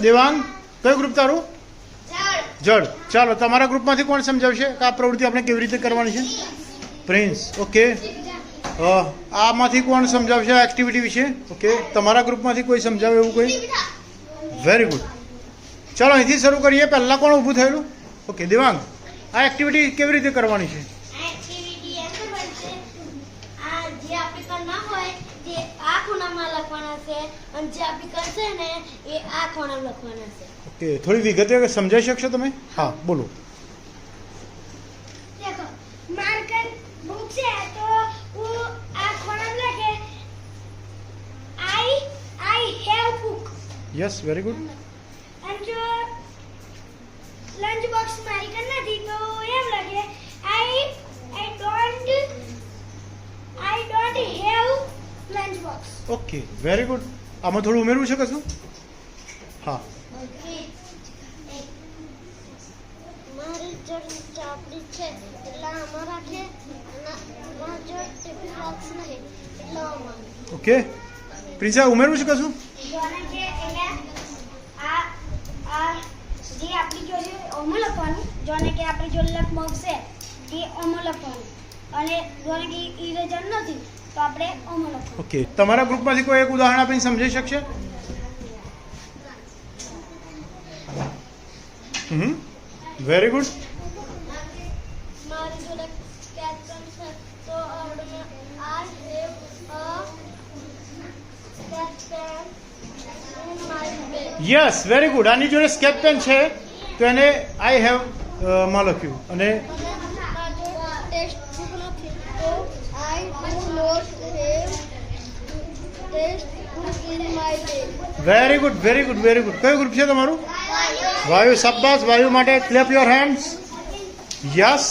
દેવાંગ કયું ગ્રુપ તારું? જડ. ચાલો તમારા ગ્રુપમાંથી કોણ સમજાવશે કે આ પ્રવૃત્તિ આપણે કેવી રીતે કરવાની છે? પ્રિન્સ. ઓકે. આમાંથી કોણ સમજાવશે આ એક્ટિવિટી વિશે? ઓકે, તમારા ગ્રુપમાંથી કોઈ સમજાવે એવું કોઈ? Very good. ચાલો અહીંથી શરૂ કરીએ. પહેલાં કોણ ઊભું થયેલું? ઓકે દેવાંગ, આ એક્ટિવિટી કેવી રીતે કરવાની છે? ઓકે, થોડી વિગતે સમજાવી શકશો તમે? હા બોલો. Yes, very good. Lunch box મારી કન નથી તો એમ લાગે I don't have lunch box. Okay, very good. આમાં થોડું ઉમેરવું છે કશું? હા. મારી જોડે ચાપડી છે એટલે આમાં રાખે અને મારા જોડે ટિફિન બોક્સ નહીં એટલે આમાં. ઓકે પ્રિન્સા, ઉમેરવું છે કશું? જોને કે એટલે આ જે આપણી જોડે ઓમો લખવાનું, જોને કે આપણી જોડે લખ બોક્સ છે એ ઓમો લખવાનું અને જોને કે ઇરેઝર નથી તો આપણે ઓમો લખવાનું. ઓકે, તમારા ગ્રુપમાંથી કોઈ એક ઉદાહરણ આપીને સમજાવી શકશે? Very good. મારી જોડે સ્કેચ પેન છે તો આપણે I have a sketch pen in my bag. Yes, very good. આની જોડે સ્કેચ પેન છે તો એને આઈ હેવ માં લખ્યું. અને ટેક્સ્ટ બુક નથી તો I do not have text book in my bag. Very good, very good, very good. કયું ગ્રુપ છે તમારું? વાયુ. શાબાશ. વાયુ માટે ક્લેપ યોર હેન્ડ્સ. યસ.